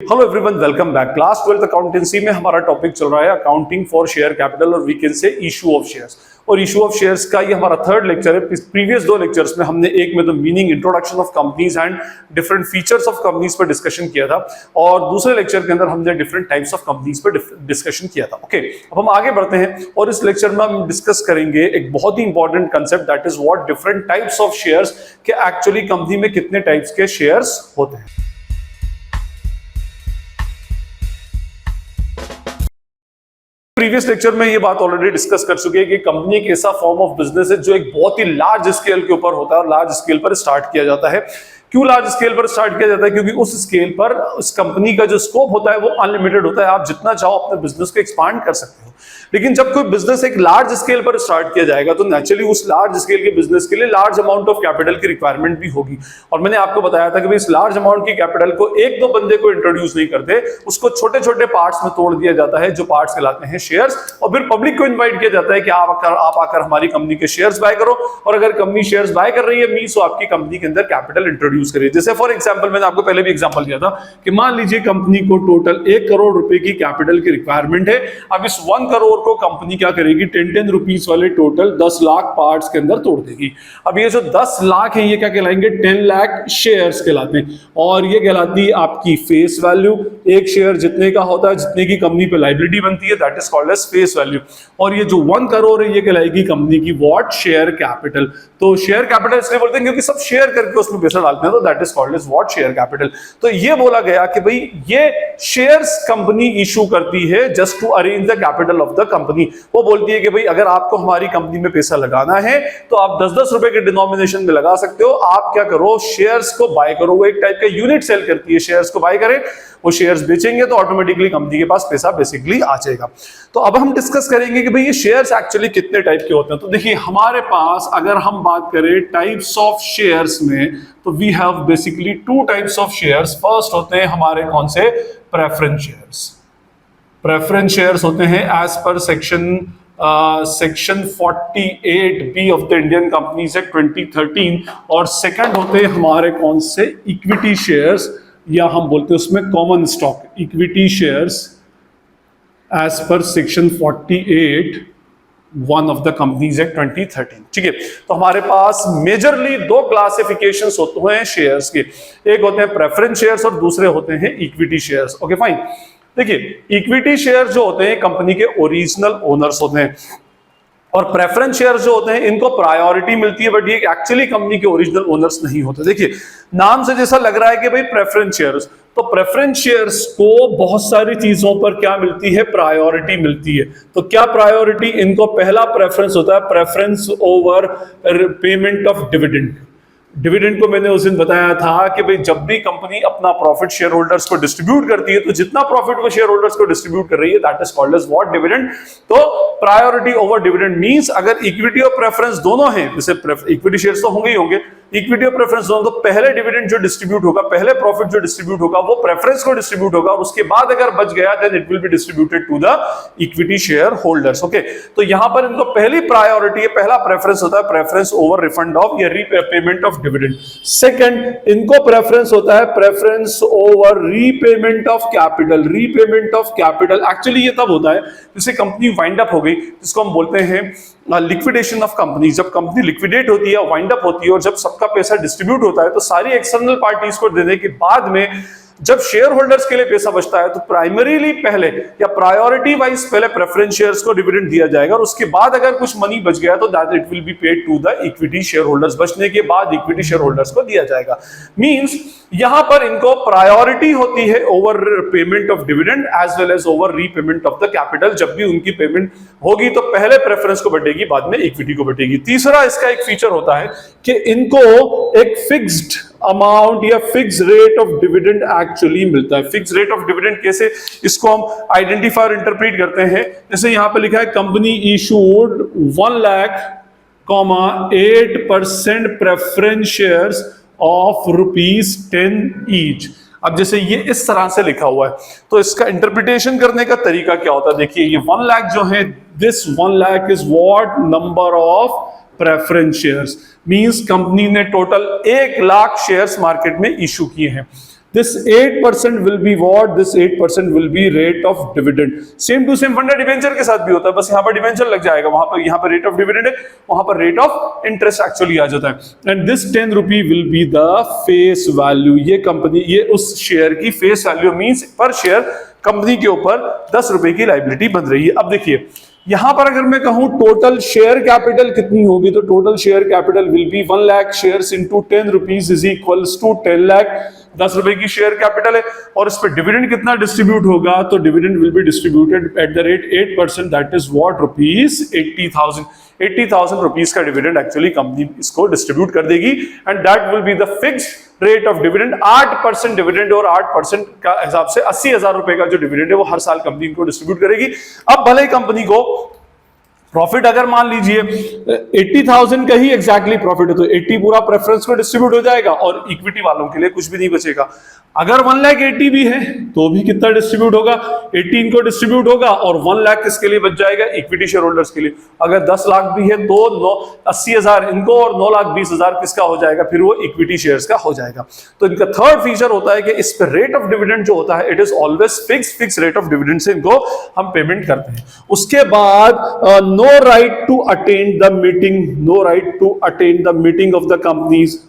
Hello everyone, welcome back. Class 12th accountancy में हमारा topic चल रहा है अकाउंटिंग फॉर शेयर कैपिटल और we can say issue of shares. और इशू ऑफ शेयर्स का ये हमारा थर्ड लेक्चर है। प्रीवियस दो लेक्चर्स में हमने एक में तो meaning, introduction of companies and different features of companies पर डिस्कशन किया था, और दूसरे लेक्चर के अंदर हमने डिफरेंट टाइप्स ऑफ कंपनीज पर डिस्कशन किया था। ओके, अब हम आगे बढ़ते हैं और इस लेक्चर में हम डिस्कस करेंगे एक बहुत ही important concept, that is what different types of shares, कि एक्चुअली कंपनी में कितने टाइप्स के शेयर्स होते हैं। प्रीवियस लेक्चर में ये बात ऑलरेडी डिस्कस कर चुके हैं कि कंपनी एक ऐसा फॉर्म ऑफ बिजनेस है जो एक बहुत ही लार्ज स्केल के ऊपर होता है और लार्ज स्केल पर स्टार्ट किया जाता है। क्यों लार्ज स्केल पर स्टार्ट किया जाता है? क्योंकि उस स्केल पर उस कंपनी का जो स्कोप होता है वो अनलिमिटेड होता है। आप जितना चाहो अपने बिजनेस को एक्सपांड कर सकते हो। लेकिन जब कोई बिजनेस एक लार्ज स्केल पर स्टार्ट किया जाएगा तो नेचुरली उस लार्ज स्केल के बिजनेस के लिए लार्ज अमाउंट ऑफ कैपिटल की रिक्वायरमेंट भी होगी। और मैंने आपको बताया था कि भाई इस लार्ज अमाउंट की कैपिटल को एक दो बंदे को इंट्रोड्यूस नहीं करते, उसको छोटे छोटे पार्ट्स में तोड़ दिया जाता है जो पार्ट्स कहलाते हैं शेयर्स, और फिर पब्लिक को इन्वाइट किया जाता है कि आप आकर हमारी कंपनी के शेयर्स बाय करो, और अगर कंपनी शेयर्स बाय कर रही है मींस वो आपकी कंपनी के अंदर कैपिटल इंट्रोड्यूस करिए। जैसे फॉर एग्जांपल मैंने आपको पहले भी एग्जांपल दिया था कि मान लीजिए कंपनी को टोटल 1 करोड़ रुपए की कैपिटल की रिक्वायरमेंट है। अब इस 1 करोड़ को कंपनी क्या करेगी, 10 रुपीस वाले टोटल 10 लाख पार्ट्स के अंदर तोड़ देगी। अब ये जो 10 लाख है ये क्या कहलाएंगे, 10 लाख शेयर्स कहलाते हैं, और ये कहलाती है आपकी फेस वैल्यू। एक शेयर जितने का होता है, जितने की कंपनी पे लायबिलिटी बनती है, that is called as face value. और ये जो 1 करोड़ है ये कहलाएगी कंपनी की व्हाट, शेयर कैपिटल। तो शेयर कैपिटल इसलिए बोलते हैं क्योंकि सब शेयर करके उसमें पैसा डालते हैं, तो that is called as what, share capital. तो ये बोला गया कि भाई ये शेयर्स कंपनी इशू करती है just to arrange the capital of the company. वो बोलती है कि भाई अगर आपको हमारी कंपनी में पैसा लगाना है तो आप 10-10 रुपए के डिनोमिनेशन में लगा सकते हो। आप क्या करो, शेयर्स को बाय करो। वो एक टाइप का यूनिट सेल करती है, शेयर्स को बाय करें, वो शेयर्स बेचेंगे तो ऑटोमेटिकली कंपनी के पास पैसा बेसिकली आ जाएगा। तो अब हम डिस्कस करेंगे कि भाई ये शेयर्स एक्चुअली कितने टाइप के होते हैं। तो देखिए हमारे पास अगर हम बात करें टाइप्स ऑफ शेयर्स में, तो we have basically 2 types of shares. First होते हैं हमारे कौन से, प्रेफरेंस शेयर्स। प्रेफरेंस शेयर्स होते हैं as per section 48B of the Indian companies act 2013। और सेकंड होते हैं हमारे कौन से, इक्विटी शेयर्स, या हम बोलते हैं उसमें common stock equity shares as per section 48(1) of the companies act 2013। ठीक है, तो हमारे पास मेजरली 2 क्लासिफिकेशंस होते हैं शेयर्स के। एक होते हैं प्रेफरेंस शेयर्स और दूसरे होते हैं इक्विटी शेयर्स। Okay fine. देखिए इक्विटी शेयर जो होते हैं कंपनी के ओरिजिनल ओनर्स होते हैं, और प्रेफरेंस शेयर जो होते हैं इनको प्रायोरिटी मिलती है, बट ये एक्चुअली कंपनी के ओरिजिनल ओनर्स नहीं होते। देखिए नाम से जैसा लग रहा है कि भाई प्रेफरेंस शेयर्स, तो प्रेफरेंस शेयर्स को बहुत सारी चीजों पर क्या मिलती है, प्रायोरिटी मिलती है। तो क्या प्रायोरिटी, इनको पहला प्रेफरेंस होता है preference over payment of dividend. Dividend को मैंने उस दिन बताया था कि भाई जब भी कंपनी अपना प्रॉफिट शेयर होल्डर्स को डिस्ट्रीब्यूट करती है तो जितना प्रॉफिट वो शेयर होल्डर्स को डिस्ट्रीब्यूट कर रही है that is called as what, dividend. तो प्रायोरिटी ओवर डिविडेंड मींस अगर इक्विटी और प्रेफरेंस दोनों हैं, जैसे इक्विटी शेयर्स तो होंगे ही होंगे, इक्विटी और प्रेफरेंस दोनों, तो पहले डिविडेंड जो डिस्ट्रीब्यूट होगा, पहले प्रॉफिट जो डिस्ट्रीब्यूट होगा वो प्रेफरेंस को डिस्ट्रीब्यूट होगा, और उसके बाद अगर बच गया then it will be distributed to the equity share holders. Okay, तो यहां पर इनको पहली प्रायोरिटी है, पहला प्रेफरेंस होता है प्रेफरेंस ओवर रिफंड ऑफ या रीपेमेंट ऑफ डिविडेंड। सेकंड इनको प्रेफरेंस होता है preference over repayment of capital. Repayment of capital actually ये तब होता है जैसे कंपनी वाइंड अप हो गई, जिसको हम बोलते हैं लिक्विडेशन ऑफ कंपनी। जब कंपनी लिक्विडेट होती है, वाइंड अप होती है, और जब सबका पैसा डिस्ट्रीब्यूट होता है तो सारी एक्सटर्नल पार्टीज को देने के बाद में जब शेयर होल्डर्स के लिए पैसा बचता है तो प्राइमरीली पहले या प्रायोरिटी वाइज पहले प्रेफरेंस शेयर्स को डिविडेंड दिया जाएगा, और उसके बाद अगर कुछ मनी बच गया तो that it will be paid to the equity share holders. बचने के बाद इक्विटी शेयर होल्डर्स को दिया जाएगा। मींस यहां पर इनको प्रायोरिटी होती है over payment of dividend as well as over repayment of the capital. जब भी उनकी पेमेंट होगी तो पहले प्रेफरेंस को बटेगी, बाद में इक्विटी को बटेगी। तीसरा इसका एक फीचर होता है कि इनको एक फिक्स्ड अमाउंट या fix rate of dividend actually मिलता है। फिक्स रेट ऑफ डिविडेंड कैसे, इसको हम आइडेंटिफायर इंटरप्रेट करते हैं। जैसे यहां पे लिखा है company issued 1 lakh 8% preference shares of ₹10 each. अब जैसे ये इस तरह से लिखा हुआ है तो इसका इंटरप्रिटेशन करने का तरीका क्या होता है, देखिए ये 1 लाख जो है, this 1 lakh is what, number of preference shares. Means company ने टोटल 1 लाख शेयर्स मार्केट में इशू किए हैं। This 8% will be what? This 8% will be rate of dividend. Same to same फंडा डिवेंचर के साथ भी होता है, बस यहाँ पर डिवेंचर लग जाएगा, वहां पर यहाँ पर रेट ऑफ डिविडेंड है, वहां पर रेट ऑफ इंटरेस्ट एक्चुअली आ जाता है। And this 10 rupee will be the face value. ये कंपनी, ये उस शेयर की फेस वैल्यू मींस पर शेयर कंपनी के ऊपर 10 रुपए की लायबिलिटी बन रही है। अब देखिए यहां पर अगर मैं कहूं टोटल शेयर कैपिटल कितनी होगी, तो total share capital will be 1 lakh shares into 10 rupees is equals to 10 lakh. 10 रुपए की शेयर कैपिटल है और इस पे डिविडेंड कितना डिस्ट्रीब्यूट होगा, तो dividend will be distributed at the rate 8%, that is what rupees 80,000 rupees का डिविडेंड एक्चुअली कंपनी इसको डिस्ट्रीब्यूट कर देगी and that will be the fixed rate of dividend. 8% dividend और 8% का हिसाब से 80,000 रुपए का जो डिविडेंड है वो हर साल कंपनी को डिस्ट्रीब्यूट करेगी। अब भले कंपनी को प्रॉफिट अगर मान लीजिए 80,000 का ही एग्जैक्टली प्रॉफिट है तो 80 पूरा प्रेफरेंस को डिस्ट्रीब्यूट हो जाएगा और इक्विटी वालों के लिए कुछ भी नहीं बचेगा। अगर 1 लाख 80 भी है तो भी कितना डिस्ट्रीब्यूट होगा, 80 इनको डिस्ट्रीब्यूट होगा और 1 लाख किसके लिए बच जाएगा, इक्विटी शेयर होल्डर्स के लिए। अगर 10 लाख भी है तो 80,000 इनको और 9,20,000 किसका हो जाएगा, फिर वो इक्विटी शेयर्स का हो जाएगा। तो इनका थर्ड फीचर होता है कि इस पर रेट ऑफ डिविडेंड जो होता है it is always fix rate of dividend से इनको हम पेमेंट करते हैं। उसके बाद no right to attend the meeting of the companies.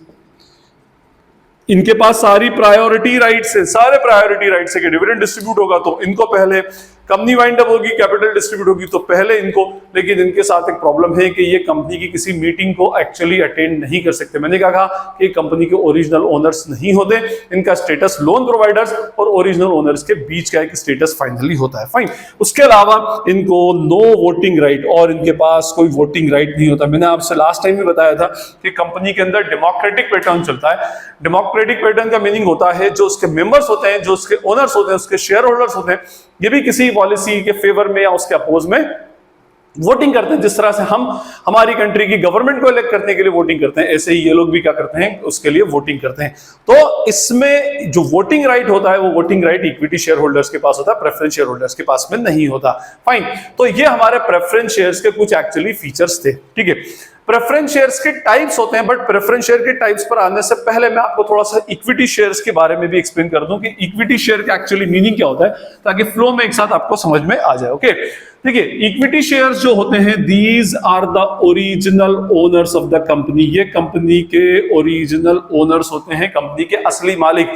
इनके पास सारी प्रायोरिटी राइट्स है, सारे प्रायोरिटी राइट्स है कि डिविडेंड डिस्ट्रीब्यूट होगा तो इनको पहले, कंपनी वाइंड अप होगी, कैपिटल डिस्ट्रीब्यूट होगी तो पहले इनको। लेकिन इनके साथ एक प्रॉब्लम है कि ये कंपनी की किसी मीटिंग को एक्चुअली अटेंड नहीं कर सकते। मैंने कहा कि कंपनी के ओरिजिनल ओनर्स नहीं होते, इनका स्टेटस लोन प्रोवाइडर्स और ओरिजिनल ओनर्स के बीच का एक स्टेटस फाइनली होता है। फाइन। उसके अलावा इनको नो वोटिंग राइट और इनके पास कोई वोटिंग राइट नहीं होता। मैंने आपसे लास्ट टाइम भी बताया था कि कंपनी के अंदर डेमोक्रेटिक पैटर्न चलता है। डेमोक्रेटिक पैटर्न का मीनिंग होता है जो उसके मेंबर्स होते हैं, जो उसके ओनर्स होते हैं, उसके शेयर होल्डर्स होते हैं, ये भी किसी पॉलिसी के फेवर में या उसके अपोज में वोटिंग करते हैं। जिस तरह से हम हमारी कंट्री की गवर्नमेंट को इलेक्ट करने के लिए वोटिंग करते हैं, ऐसे ही ये लोग भी क्या करते हैं, उसके लिए वोटिंग करते हैं। तो इसमें जो वोटिंग राइट होता है वो voting right equity share holders के पास होता है, प्रेफरेंस शेयर होल्डर्स के पास में नहीं होता। फाइन। तो ये हमारे प्रेफरेंस शेयर्स के कुछ एक्चुअली फीचर्स थे। ठीक है। प्रेफरेंस शेयर्स के टाइप्स होते हैं, बट प्रेफरेंस शेयर के टाइप्स पर आने से पहले मैं आपको थोड़ा सा इक्विटी शेयर्स के बारे में भी एक्सप्लेन कर दूं कि इक्विटी शेयर का एक्चुअली मीनिंग क्या होता है, ताकि फ्लो में एक साथ आपको समझ में आ जाए। ओके, देखिए इक्विटी शेयर्स जो होते हैं these are the original owners of the company. ये कंपनी के ओरिजिनल ओनर्स होते हैं, कंपनी के असली मालिक।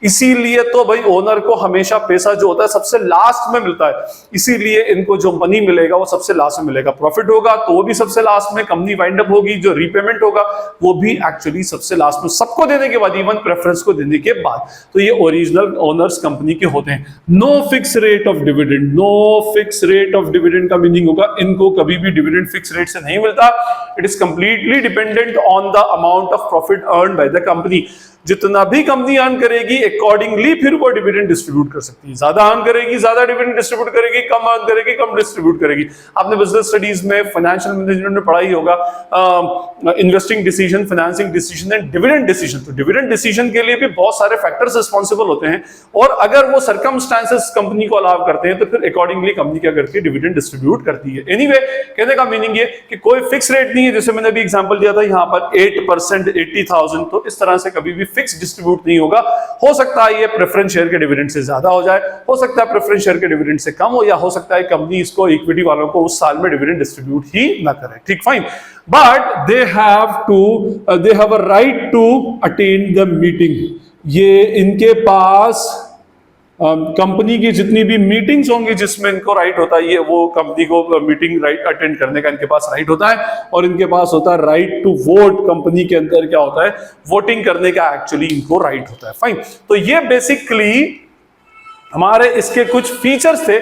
इसीलिए तो भाई ओनर को हमेशा पैसा जो होता है सबसे लास्ट में मिलता है, इसीलिए इनको जो मनी मिलेगा वो सबसे लास्ट में मिलेगा। प्रॉफिट होगा तो वो भी सबसे लास्ट में, कंपनी वाइंड अप होगी, जो रीपेमेंट होगा वो भी एक्चुअली सबसे लास्ट में, सबको देने के बाद, इवन प्रेफरेंस को देने के बाद। तो ये ओरिजिनल ओनर्स कंपनी के होते हैं। No fix rate of dividend. No fix rate of dividend का मीनिंग होगा इनको कभी भी डिविडेंड फिक्स रेट से नहीं मिलता। It is completely dependent on the amount of profit earn by the company. जितना भी कंपनी अर्न करेगी अकॉर्डिंगली फिर वो डिविडेंड डिस्ट्रीब्यूट कर सकती है। ज्यादा अर्न करेगी ज्यादा डिविडेंड डिस्ट्रीब्यूट करेगी, कम अर्न करेगी कम डिस्ट्रीब्यूट करेगी। आपने बिजनेस स्टडीज में, फाइनेंशियल मैनेजमेंट में पढ़ा ही होगा investing decision, financing decision and dividend decision. तो डिविडेंड डिसीजन के लिए भी बहुत सारे फैक्टर्स रिस्पॉन्सिबल होते हैं और अगर वो सर्कमस्टांसेस कंपनी को अलाउ करते हैं तो फिर अकॉर्डिंगली कंपनी क्या करती है, डिविडेंड डिस्ट्रीब्यूट करती है। एनीवे, कहने का मीनिंग ये कि कोई फिक्स रेट नहीं है। जैसे मैंने अभी एग्जांपल दिया था यहाँ पर 8% 80,000, तो इस तरह से कभी भी फिक्स डिस्ट्रीब्यूट नहीं होगा। हो सकता है ये प्रेफरेंस शेयर के डिविडेंड से ज्यादा हो जाए, हो सकता है प्रेफरेंस शेयर के डिविडेंड से कम हो, या हो सकता है कंपनी इसको इक्विटी वालों को उस साल में डिविडेंड डिस्ट्रीब्यूट ही ना करे। ठीक, fine. But they have a right to attend the meeting. ये इनके पास कंपनी की जितनी भी मीटिंग्स होंगी जिसमें इनको राइट होता है, ये वो कंपनी को मीटिंग राइट अटेंड करने का इनके पास राइट होता है। और इनके पास होता है राइट टू वोट। कंपनी के अंदर क्या होता है, वोटिंग करने का एक्चुअली इनको राइट होता है। फाइन। तो ये बेसिकली हमारे इसके कुछ फीचर्स थे।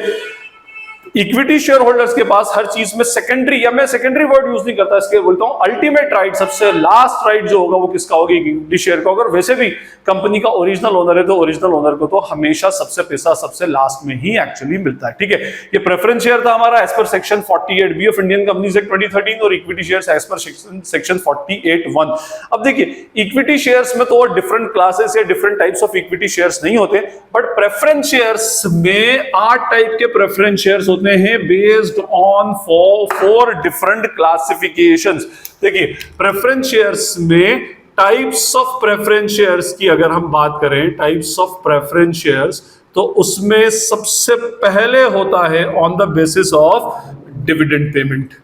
इक्विटी शेयर होल्डर्स के पास हर चीज में सेकेंडरी, या मैं सेकेंडरी वर्ड यूज नहीं करता, इसके बोलता हूं अल्टीमेट राइट, सबसे लास्ट राइट जो होगा वो किसका होगा, इक्विटी शेयर का होगा। वैसे भी कंपनी का ओरिजिनल ओनर है तो ओरिजिनल ओनर को तो हमेशा सबसे पैसा सबसे लास्ट में ही एक्चुअली मिलता है। ठीक है। ये प्रेफरेंस शेयर था हमारा as per section 48B of Indian companies act 2013 और equity shares as per section 48(1). अब देखिए इक्विटी शेयर्स में तो डिफरेंट क्लासेस या different types of equity shares नहीं होते, बट प्रेफरेंस शेयर्स में 8 टाइप के प्रेफरेंस शेयर्स होते हैं बेस्ड ऑन 4 डिफरेंट क्लासिफिकेशंस। देखिए प्रेफरेंस शेयर्स में टाइप्स ऑफ प्रेफरेंस शेयर्स की अगर हम बात करें, टाइप्स ऑफ प्रेफरेंस शेयर्स, तो उसमें सबसे पहले होता है on the basis of dividend payment.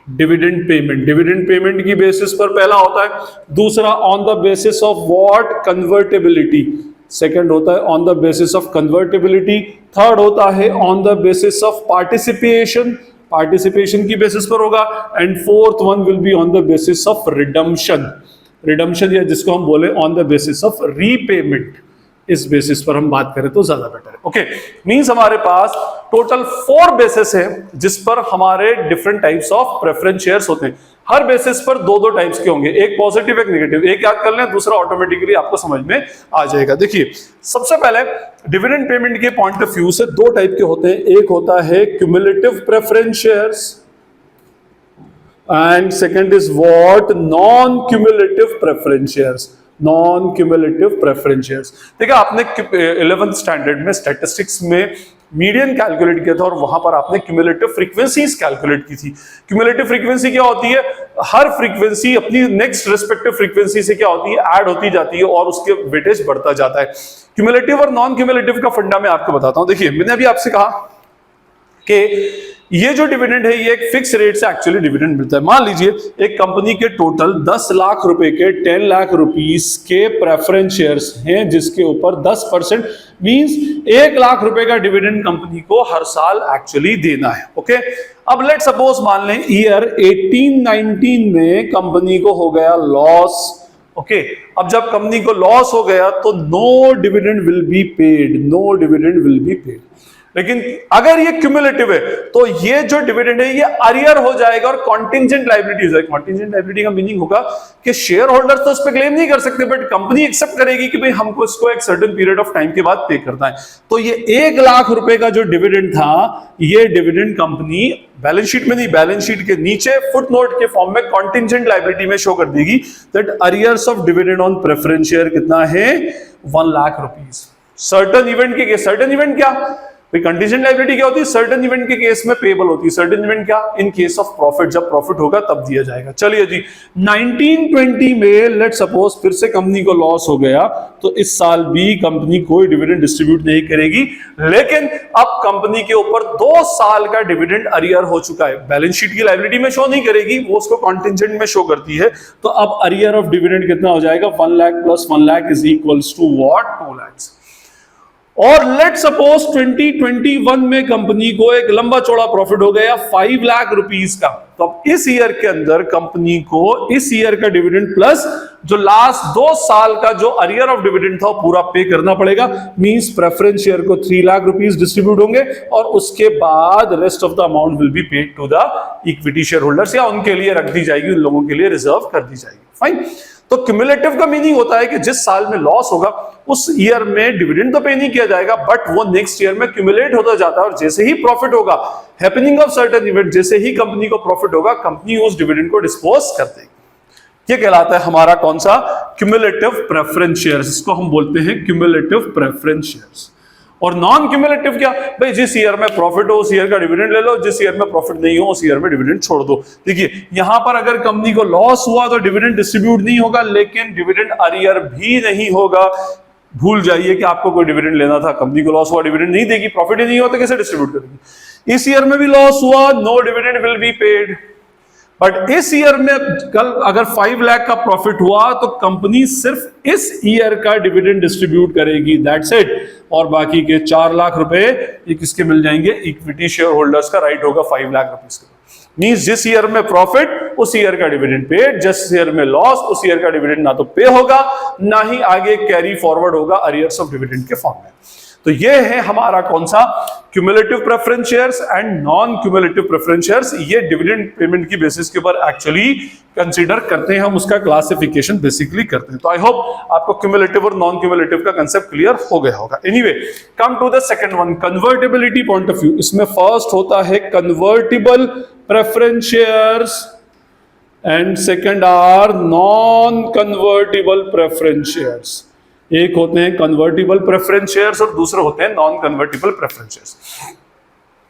Dividend payment की बेसिस पर पहला होता है। दूसरा on the basis of what, convertibility. Second होता है on the basis of convertibility. Third होता है on the basis of participation, participation की बेसिस पर होगा। And fourth one will be on the basis of redemption, redemption या जिसको हम बोले on the basis of repayment. इस बेसिस पर हम बात करें तो ज्यादा बेटर है। ओके, मींस हमारे पास टोटल 4 बेसिस है जिस पर हमारे different types of preference shares होते हैं। हर बेसिस पर दो दो टाइप्स के होंगे, एक पॉजिटिव एक नेगेटिव। एक याद कर लें, दूसरा ऑटोमेटिकली आपको समझ में आ जाएगा। देखिए, सबसे पहले डिविडेंड पेमेंट के पॉइंट ऑफ व्यू से दो टाइप के होते हैं। एक होता है cumulative preference shares and second is what, non cumulative preference shares. Non cumulative preference shares. देखिए, आपने 11th स्टैंडर्ड में स्टैटिस्टिक्स में मीडियन कैलकुलेट किया था और वहां पर आपने क्यूमुलेटिव फ्रीक्वेंसीज कैलकुलेट की थी। क्यूमुलेटिव फ्रीक्वेंसी क्या होती है? हर फ्रीक्वेंसी अपनी नेक्स्ट रिस्पेक्टिव फ्रीक्वेंसी से क्या होती है, ऐड होती जाती है और उसके वेटेज बढ़ता जाता है। क्यूमुलेटिव और नॉन क्यूमुलेटिव का फंडा मैं आपको बताता हूं। देखिए, मैंने अभी आपसे कहा कि ये जो डिविडेंड है ये एक फिक्स रेट से एक्चुअली डिविडेंड मिलता है। मान लीजिए एक कंपनी के टोटल 10 लाख रुपए के 10 लाख रुपीस के प्रेफरेंस शेयर्स हैं जिसके ऊपर 10% मींस 1 लाख रुपए का डिविडेंड कंपनी को हर साल एक्चुअली देना है। ओके, अब लेट सपोज मान लें ईयर 18-19 में कंपनी को हो गया लॉस। ओके, अब जब कंपनी को लॉस हो गया तो no dividend will be paid, no dividend will be paid. लेकिन अगर ये क्यूमुलेटिव है तो ये जो डिविडेंड है ये अरियर हो जाएगा और कॉन्टिंजेंट लायबिलिटी हो जाएगी। कॉन्टिंजेंट लायबिलिटी का मीनिंग होगा कि शेयर होल्डर तो उस पर क्लेम नहीं कर सकते, बट कंपनी एक्सेप्ट करेगी कि भाई हमको इसको एक सर्टेन पीरियड ऑफ टाइम के बाद पे करना है। तो ये 1 लाख रुपए का जो डिविडेंड था, ये डिविडेंड कंपनी बैलेंस शीट में नहीं, बैलेंस शीट के नीचे फुटनोट के फॉर्म में कॉन्टिंजेंट लायबिलिटी में शो कर देगी that arrears of dividend on preference share कितना है, 1 लाख रुपीस। सर्टेन इवेंट के केस, सर्टेन इवेंट क्या, कंटीजेंट लायबिलिटी क्या होती है, सर्टेन इवेंट के केस में पेबल होती है। सर्टेन इवेंट क्या, इन केस ऑफ प्रॉफिट, जब प्रॉफिट होगा तब दिया जाएगा। चलिए जी, 1920 में लेट सपोज फिर से कंपनी को लॉस हो गया तो इस साल भी कंपनी कोई डिविडेंड डिस्ट्रीब्यूट नहीं करेगी, लेकिन अब कंपनी के ऊपर 2 साल का डिविडेंड अरियर हो चुका है। बैलेंस शीट की लायबिलिटी में शो नहीं करेगी, वो उसको कॉन्टिजेंट में शो करती है। तो अब अरियर ऑफ डिविडेंड कितना हो जाएगा, 1 lakh plus 1 lakh is equals to what, 2 lakh. और लेट सपोज 2021 में कंपनी को एक लंबा चौड़ा प्रॉफिट हो गया 5 लाख रुपीस का। तो अब इस ईयर के अंदर कंपनी को इस ईयर का डिविडेंड प्लस जो लास्ट 2 साल का जो अरियर ऑफ डिविडेंड था वो पूरा पे करना पड़ेगा। मींस प्रेफरेंस शेयर को 3 लाख रुपीस डिस्ट्रीब्यूट होंगे और उसके बाद rest of the amount will be paid to the equity share holders, या उनके लिए रख दी जाएगी, उन लोगों के लिए रिजर्व कर दी जाएगी। फाइन। तो क्यूमुलेटिव का मीनिंग होता है कि जिस साल में लॉस होगा उस ईयर में डिविडेंड तो पे नहीं किया जाएगा, बट वो नेक्स्ट ईयर में क्यूमुलेट होता जाता है और जैसे ही प्रॉफिट होगा, हैपनिंग ऑफ सर्टेन इवेंट, जैसे ही कंपनी को प्रॉफिट होगा कंपनी उस डिविडेंड को डिस्पोज कर देगी। ये कहलाता है हमारा कौन सा, क्यूमुलेटिव प्रेफरेंस शेयर्स। इसको हम बोलते हैं क्यूमुलेटिव प्रेफरेंस शेयर्स। और नॉन क्यूमुलेटिव क्या, भाई जिस ईयर में प्रॉफिट हो उस ईयर का डिविडेंड ले लो, जिस ईयर में प्रॉफिट नहीं हो उस ईयर में डिविडेंड छोड़ दो। देखिए, यहां पर अगर कंपनी को लॉस हुआ तो डिविडेंड डिस्ट्रीब्यूट नहीं होगा, लेकिन डिविडेंड अरियर भी नहीं होगा। भूल जाइए कि आपको कोई डिविडेंड लेना था, कंपनी को लॉस हुआ, डिविडेंड नहीं देगी, प्रॉफिट ही नहीं होता, कैसे डिस्ट्रीब्यूट करेगी। इस ईयर में भी लॉस हुआ, no dividend will be paid. But इस ईयर में कल अगर 5 लाख का प्रॉफिट हुआ तो कंपनी सिर्फ इस ईयर का डिविडेंड डिस्ट्रीब्यूट करेगी, दैट्स इट। और बाकी के 4 लाख रुपए ये किसके मिल जाएंगे, इक्विटी शेयर होल्डर्स का राइट होगा 5 लाख रुपीस का। मींस जिस ईयर में प्रॉफिट उस ईयर का डिविडेंड पेड, जिस ईयर में लॉस उस ईयर का डिविडेंड ना तो पे होगा ना ही आगे कैरी फॉरवर्ड होगा अरियर्स ऑफ डिविडेंड के फॉर्म में। तो ये है हमारा कौन सा, cumulative preference shares and non cumulative preference shares. ये डिविडेंड पेमेंट की बेसिस के ऊपर एक्चुअली कंसीडर करते हैं, हम उसका क्लासिफिकेशन बेसिकली करते हैं। तो आई होप आपको क्यूमुलेटिव और नॉन क्यूमुलेटिव का कंसेप्ट क्लियर हो गया होगा। Anyway, come to the second one, convertibility point of view. इसमें फर्स्ट होता है convertible preference shares and second are non convertible preference shares. एक होते हैं कन्वर्टिबल प्रेफरेंस शेयर्स और दूसरे होते हैं non convertible preference shares.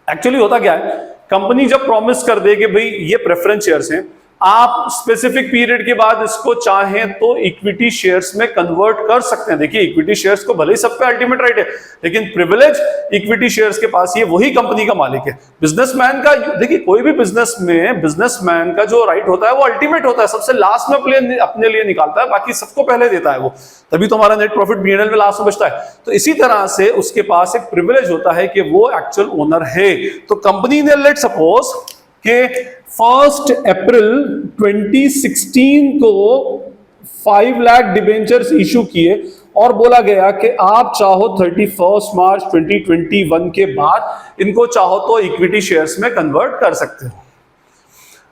Actually होता क्या है, कंपनी जब प्रॉमिस कर दे कि भाई ये प्रेफरेंस शेयर्स हैं आप स्पेसिफिक पीरियड के बाद इसको चाहें तो इक्विटी शेयर्स में कन्वर्ट कर सकते हैं। देखिए इक्विटी शेयर्स को भले ही सब पे अल्टीमेट राइट है, लेकिन प्रिविलेज इक्विटी शेयर्स के पास ये वही कंपनी का मालिक है। बिजनेसमैन का, देखिए कोई भी बिजनेस में बिजनेसमैन का जो राइट होता है वो अल्टीमेट होता है, सबसे लास्ट में अपने लिए निकालता है, बाकी सबको पहले देता है वो, तभी तो हमारा नेट प्रॉफिट P&L में लास्ट में बचता है। तो इसी तरह से उसके पास एक प्रिविलेज होता है कि वो एक्चुअल ओनर है। तो कंपनी ने लेट सपोज कि 1 अप्रैल 2016 को 5 लाख डिबेंचर्स इशू किए और बोला गया कि आप चाहो 31 मार्च 2021 के बाद इनको चाहो तो इक्विटी शेयर्स में कन्वर्ट कर सकते हो।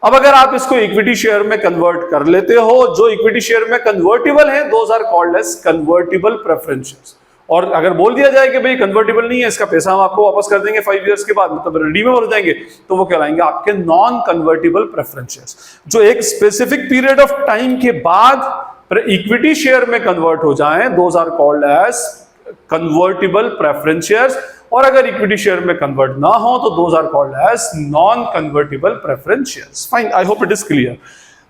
अब अगर आप इसको इक्विटी शेयर में कन्वर्ट कर लेते हो, जो इक्विटी शेयर में कन्वर्टेबल है, those are called as convertible preference shares. और अगर बोल दिया जाए कि भाई कन्वर्टेबल नहीं है, इसका पैसा हम आपको वापस कर देंगे 5 इयर्स के बाद, मतलब रेडी में भर जाएंगे, तो वो कहलाएंगे आपके नॉन कन्वर्टेबल प्रेफरेंस शेयर्स, जो एक स्पेसिफिक पीरियड ऑफ टाइम के बाद इक्विटी शेयर में कन्वर्ट हो जाएं, those are called as convertible preference shares. और अगर इक्विटी शेयर में कन्वर्ट ना हो तो those are called as non convertible preference shares. Fine, I hope it is clear.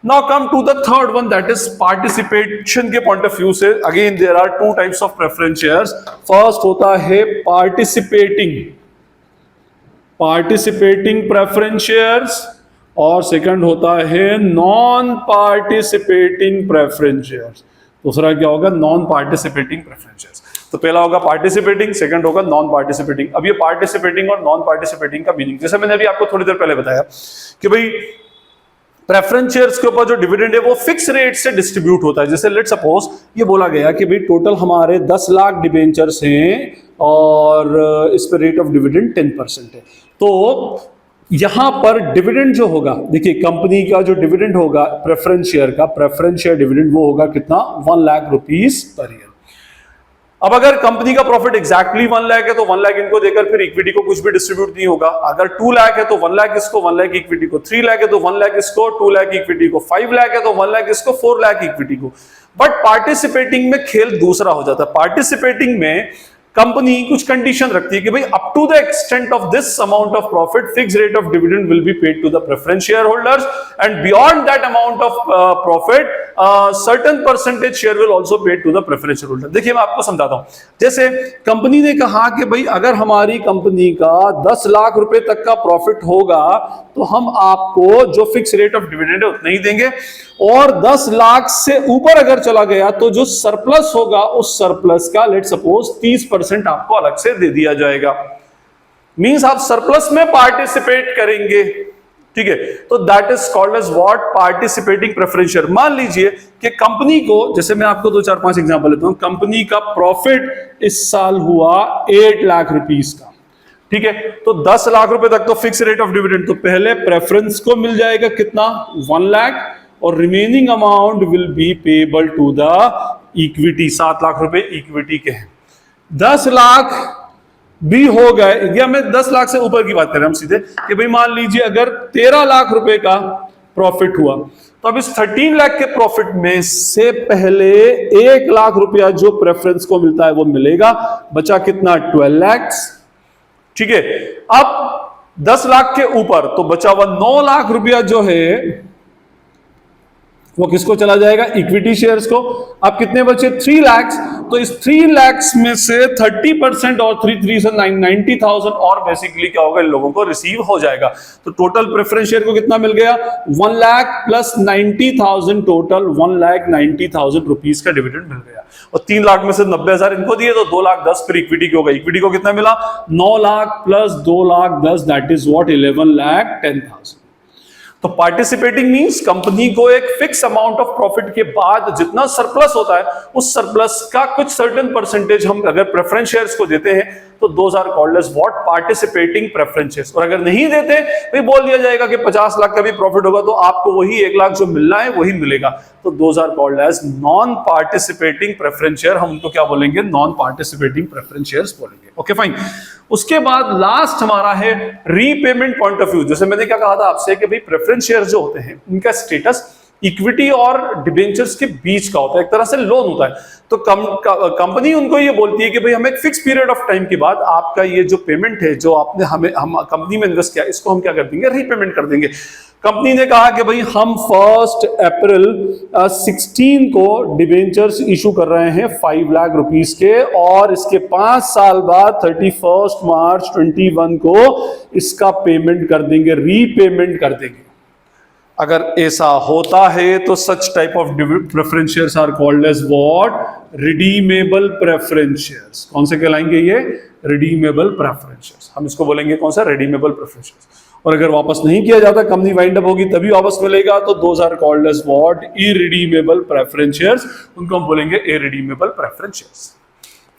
Now come to the third one, that is participation के point of view से again there are 2 types of preference shares। First होता है participating preference shares और second होता है non participating preference shares। दूसरा क्या होगा? non participating preference shares। तो पहला होगा पार्टिसिपेटिंग, सेकंड होगा नॉन पार्टिसिपेटिंग। अब ये पार्टिसिपेटिंग और नॉन पार्टिसिपेटिंग का मीनिंग, जैसे मैंने अभी आपको थोड़ी देर पहले बताया कि भाई प्रेफरेंस शेयर्स के ऊपर जो डिविडेंड है वो फिक्स रेट से डिस्ट्रीब्यूट होता है। जैसे लेट सपोज ये बोला गया कि भाई टोटल हमारे 10 लाख डिबेंचर्स हैं और इस पर रेट ऑफ डिविडेंड 10% है। तो यहां पर डिविडेंड जो होगा, देखिए कंपनी का जो डिविडेंड होगा प्रेफरेंस शेयर डिविडेंड वो होगा कितना? 1 लाख रुपीस पर ईयर। अब अगर कंपनी का प्रॉफिट एग्जैक्टली 1 लाख है तो 1 लाख इनको देकर फिर इक्विटी को कुछ भी डिस्ट्रीब्यूट नहीं होगा। अगर 2 लाख है तो 1 लाख इसको, 1 लाख इक्विटी को, 3 लाख है तो 1 लाख इसको, 2 लाख इक्विटी को, 5 लाख है तो 1 लाख इसको, 4 लाख इक्विटी को। बट पार्टिसिपेटिंग में खेल दूसरा हो जाता है। पार्टिसिपेटिंग में कंपनी कुछ कंडीशन रखती है कि भाई up to the extent of this amount of profit fix rate of dividend will be paid to the preference share holders and beyond that amount of profit certain percentage share will also paid to the preference share holder. देखिए मैं आपको समझाता हूं। जैसे company ने कहा कि भाई अगर हमारी कंपनी का 10 लाख रुपए तक का प्रॉफिट होगा तो हम आपको जो फिक्स रेट ऑफ डिविडेंड है उतना ही देंगे, और 10 लाख से ऊपर अगर चला गया तो जो सरप्लस होगा उस सरप्लस का लेट सपोज 30% आपको अलग से दे दिया जाएगा। मींस आप सरप्लस में पार्टिसिपेट करेंगे, ठीक है। तो that is called as what? Participating preference share. मान लीजिए कि कंपनी को, जैसे मैं आपको 2 4 5 एग्जांपल लेता हूं, कंपनी का प्रॉफिट इस साल हुआ 8 लाख रुपीस का, ठीक है। तो 10 लाख रुपए तक तो फिक्स रेट ऑफ डिविडेंड, तो पहले प्रेफरेंस को मिल जाएगा कितना? 1 लाख, और remaining amount will be payable to the equity. 7 lakh रुपए इक्विटी के हैं। 10 लाख भी हो गए, या मैं 10 लाख से ऊपर की बात करें हम सीधे कि भाई मान लीजिए अगर 13 लाख रुपए का प्रॉफिट हुआ तो अब इस 13 लाख के प्रॉफिट में से पहले 1 लाख रुपया जो प्रेफरेंस को मिलता है वो मिलेगा, बचा कितना? 12 लाख, ठीक है। अब 10 लाख के ऊपर तो बचा हुआ 9 लाख रुपया जो है वो किसको चला जाएगा? इक्विटी शेयर्स को। अब कितने बचे? 3 लाख। तो इस 3 लाख में से 30% और 3 से 90,000 और बेसिकली क्या होगा? इन लोगों को रिसीव हो जाएगा। तो टोटल प्रेफरेंस शेयर को कितना मिल गया? 1 लाख प्लस 90,000, टोटल 1,90,000 रुपीस का डिविडेंड मिल गया। और 3 लाख में से 90,000 इनको दिए तो 2 लाख 10 फिर इक्विटी की होगा। इक्विटी को कितना मिला? 9 lakh plus 2 lakh 10, that is what? 11,10,000। तो पार्टिसिपेटिंग मींस कंपनी को एक फिक्स अमाउंट ऑफ प्रॉफिट के बाद जितना सरप्लस होता है उस सरप्लस का कुछ सर्टेन परसेंटेज हम अगर प्रेफरेंस शेयर्स को देते हैं तो those are called as what? Participating preference shares. और अगर नहीं देते तो बोल दिया जाएगा कि 50 लाख का भी प्रॉफिट होगा तो आपको वही 1 लाख जो मिलना है वही मिलेगा, तो those are called as non participating preference share. हम उनको क्या बोलेंगे? नॉन पार्टिसिपेटिंग प्रेफरेंस शेयर्स बोलेंगे। Okay fine. उसके बाद लास्ट हमारा है रीपेमेंट पॉइंट ऑफ व्यू। जैसे मैंने क्या कहा था आपसे कि भाई प्रेफरेंस शेयर जो होते हैं उनका स्टेटस इक्विटी और डिबेंचर्स के बीच का होता है, एक तरह से लोन होता है। तो कंपनी उनको ये बोलती है कि भाई हम एक फिक्स पीरियड ऑफ टाइम के बाद आपका ये जो पेमेंट है जो आपने हम कंपनी में इन्वेस्ट किया इसको हम क्या कर देंगे? रीपेमेंट कर देंगे। कंपनी ने कहा कि भाई हम 1 अप्रैल 16 को डिबेंचर्स इशू कर रहे हैं 5 लाख रुपीस के, और इसके 5 साल बाद 31 मार्च 21 को इसका पेमेंट कर देंगे, रीपेमेंट कर देंगे। अगर ऐसा होता है तो such type of preference shares are called as what? Redeemable preference shares. कौन से कहलाएंगे ये? Redeemable preference shares. हम इसको बोलेंगे कौन सा? Redeemable preference shares. और अगर वापस नहीं किया जाता, कंपनी वाइंड अप होगी तभी वापस मिलेगा, तो those are called as what? Irredeemable preference shares. उनको हम बोलेंगे इरिडीमेबल प्रेफरेंस शेयर्स।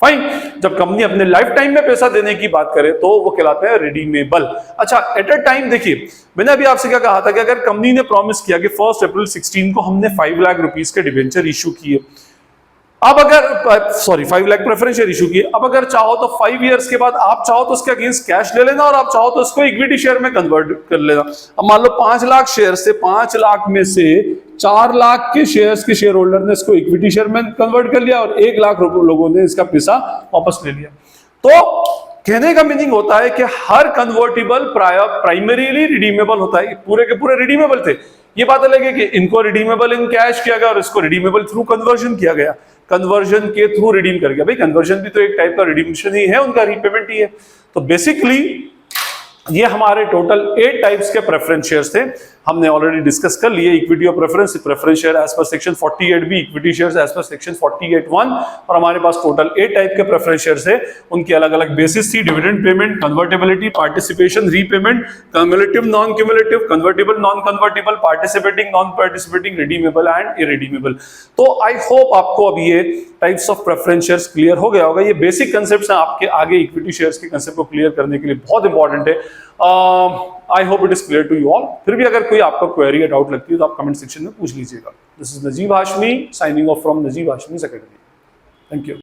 फाइन। जब कंपनी अपने लाइफ टाइम में पैसा देने की बात करे तो वो कहलाते हैं रिडीमेबल। अच्छा, एट अ टाइम देखिए, मैंने अभी आपसे क्या कहा था कि अगर कंपनी ने प्रॉमिस किया कि 1 अप्रैल 16 को हमने 5 लाख रुपीस के डिबेंचर इशू किए, अब अगर 5 लाख प्रेफरेंस शेयर इशू किए, अब अगर चाहो तो 5 इयर्स के बाद आप चाहो तो उसके अगेंस्ट कैश ले लेना, और आप चाहो तो उसको इक्विटी शेयर में कन्वर्ट कर लेना। अब मान लो 5 लाख शेयर से 5 लाख में से 4 लाख के शेयर्स के शेयर होल्डर ने इसको इक्विटी शेयर में कन्वर्ट कर लिया, और 1 लाख लोगों ने इसका पैसा वापस ले लिया। तो कहने का मीनिंग होता है कि हर कन्वर्टिबल प्राइमरीली रिडीमेबल होता है। पूरे के पूरे रिडीमेबल थे। ये बात अलग है कि इनको रिडीमेबल इन कैश किया गया और इसको रिडीमेबल थ्रू कन्वर्जन किया गया, कन्वर्जन के थ्रू रिडीम कर गया। भाई कन्वर्जन भी तो एक टाइप का रिडीम्पशन ही है, उनका रीपेमेंट ही है। तो बेसिकली ये हमारे टोटल 8 टाइप्स के प्रेफरेंस शेयर्स थे। हमने ऑलरेडी डिस्कस कर लिए। Equity of preference share as per section 48B, equity shares as per section 48(1), और हमारे पास टोटल 8 टाइप के प्रेफरेंस शेयर्स थे। उनकी अलग अलग बेसिस थी: dividend payment, convertibility, participation, repayment, cumulative, non cumulative, convertible, non convertible, participating, non participating, redeemable and irredeemable. तो आई होप आपको अब ये types of preference shares clear हो गया होगा। ये बेसिक कंसेप्ट्स हैं, आपके आगे इक्विटी शेयर्स के कंसेप्ट को क्लियर करने के लिए बहुत इंपॉर्टेंट है। I hope it is clear to you all. फिर भी अगर कोई आपको क्वेरी या डाउट लगती है तो आप कमेंट सेक्शन में पूछ लीजिएगा। This is Najeeb Hashmi signing off from Najeeb Hashmi's academy. Thank you.